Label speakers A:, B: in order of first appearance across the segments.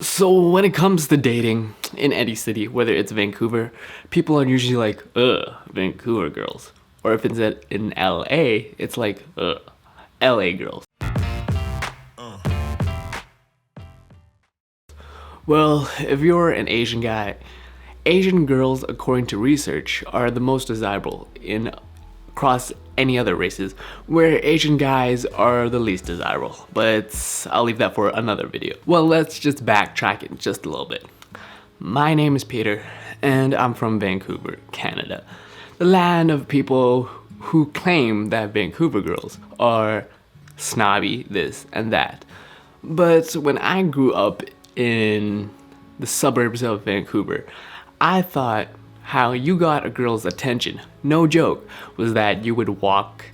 A: So when it comes to dating in any city, whether it's Vancouver, people are usually like, ugh, Vancouver girls. Or if it's in LA, it's like, ugh, LA girls. Well, if you're an Asian guy, Asian girls, according to research, are the most desirable in across any other races, where Asian guys are the least desirable. But I'll leave that for another video. Well, let's just backtrack it just a little bit. My name is Peter, and I'm from Vancouver, Canada, the land of people who claim that Vancouver girls are snobby, this and that. But when I grew up in the suburbs of Vancouver, I thought how you got a girl's attention, no joke, was that you would walk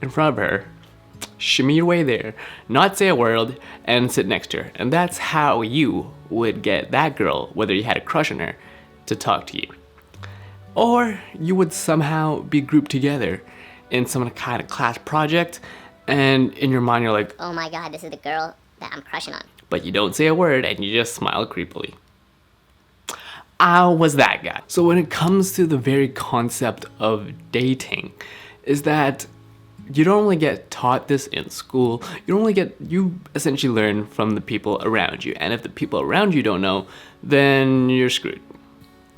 A: in front of her, shimmy your way there, not say a word, and sit next to her. And that's how you would get that girl, whether you had a crush on her, to talk to you. Or you would somehow be grouped together in some kind of class project, and in your mind you're like,
B: oh my god, this is the girl that I'm crushing on.
A: But you don't say a word and you just smile creepily. I was that guy. So when it comes to the very concept of dating, is that you don't only get taught this in school, you essentially learn from the people around you. And if the people around you don't know, then you're screwed.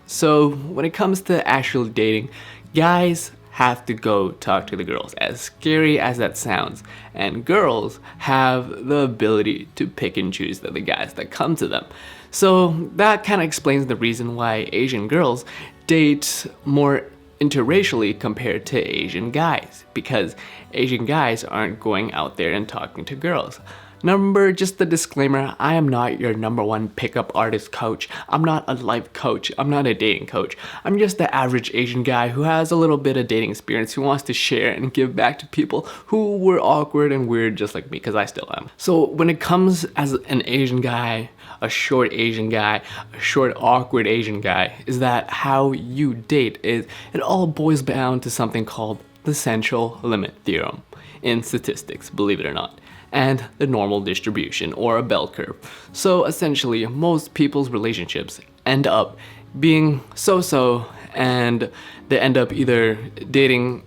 A: So when it comes to actual dating, guys have to go talk to the girls, as scary as that sounds. And girls have the ability to pick and choose the guys that come to them. So that kind of explains the reason why Asian girls date more interracially compared to Asian guys, because Asian guys aren't going out there and talking to girls. Number, just the disclaimer, I am not your #1 pickup artist coach. I'm not a life coach. I'm not a dating coach. I'm just the average Asian guy who has a little bit of dating experience, who wants to share and give back to people who were awkward and weird just like me, because I still am. So when it comes as an Asian guy, a short Asian guy, a short awkward Asian guy, is that how you date is, it all boils down to something called the central limit theorem in statistics, believe it or not, and the normal distribution, or a bell curve. So essentially, most people's relationships end up being so-so, and they end up either dating,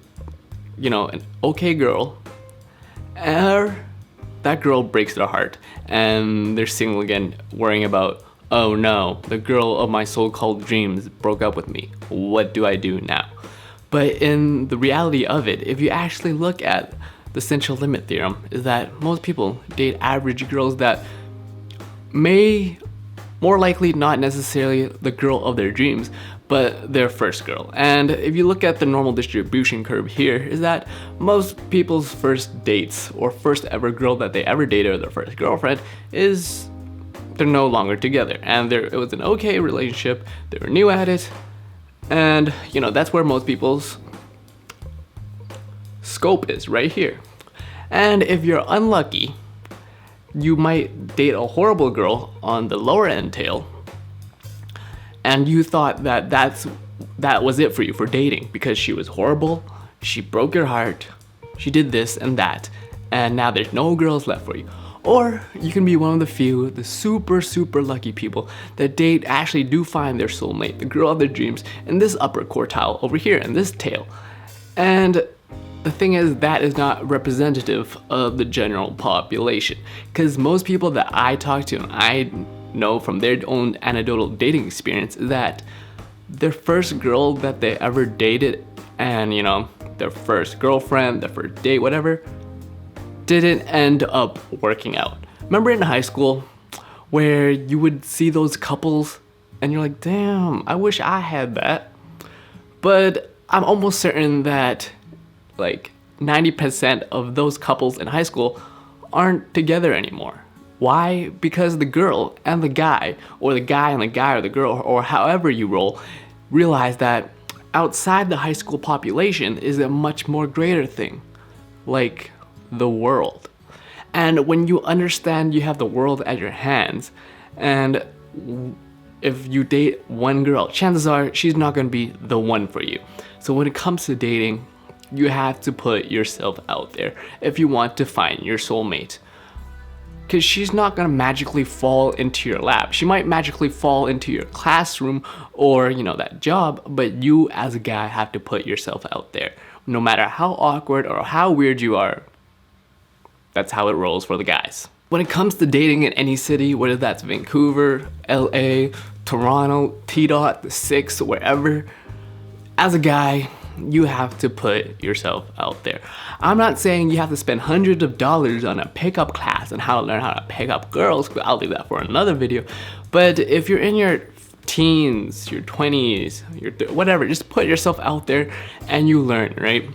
A: an okay girl, or that girl breaks their heart and they're single again, worrying about, oh no, the girl of my so-called dreams broke up with me. What do I do now? But in the reality of it, if you actually look at the central limit theorem, is that most people date average girls that may more likely not necessarily the girl of their dreams, but their first girl. And if you look at the normal distribution curve here, is that most people's first dates or first ever girl that they ever dated, or their first girlfriend, is they're no longer together. And it was an okay relationship, they were new at it, and that's where most people's scope is, right here. And if you're unlucky, you might date a horrible girl on the lower end tail, and you thought that was it for you for dating, because she was horrible, she broke your heart, she did this and that, and now there's no girls left for you. Or you can be one of the few, the super lucky people that actually do find their soulmate, the girl of their dreams, in this upper quartile over here, in this tail. And the thing is, that is not representative of the general population, because most people that I talk to, and I know from their own anecdotal dating experience, that their first girl that they ever dated, and their first girlfriend, their first date, whatever, didn't end up working out. Remember in high school where you would see those couples and you're like, damn, I wish I had that. But I'm almost certain that like 90% of those couples in high school aren't together anymore. Why? Because the girl and the guy, or the guy and the guy, or the girl, or however you roll, realize that outside the high school population is a much more greater thing, like the world. And when you understand you have the world at your hands, and if you date one girl, chances are she's not going to be the one for you. So when it comes to dating, you have to put yourself out there if you want to find your soulmate. because she's not gonna magically fall into your lap. She might magically fall into your classroom or, you know, that job, but you as a guy have to put yourself out there. No matter how awkward or how weird you are, that's how it rolls for the guys. When it comes to dating in any city, whether that's Vancouver, LA, Toronto, T-Dot, the Six, wherever, as a guy, you have to put yourself out there. I'm not saying you have to spend hundreds of dollars on a pickup class and how to learn how to pick up girls, but I'll leave that for another video. But if you're in your teens, your 20s, whatever, just put yourself out there and you learn, right?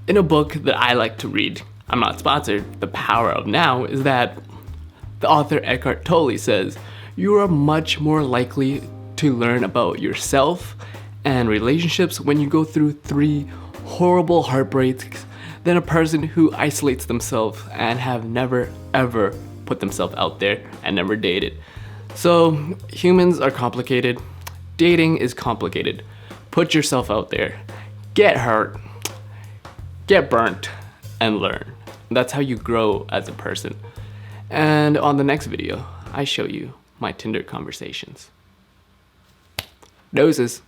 A: In a book that I like to read, I'm not sponsored, The Power of Now, is that the author Eckhart Tolle says, you are much more likely to learn about yourself and relationships when you go through 3 horrible heartbreaks than a person who isolates themselves and have never ever put themselves out there and never dated. So humans are complicated. Dating is complicated. Put yourself out there. Get hurt. Get burnt. And learn. That's how you grow as a person. And on the next video, I show you my Tinder conversations. Doses.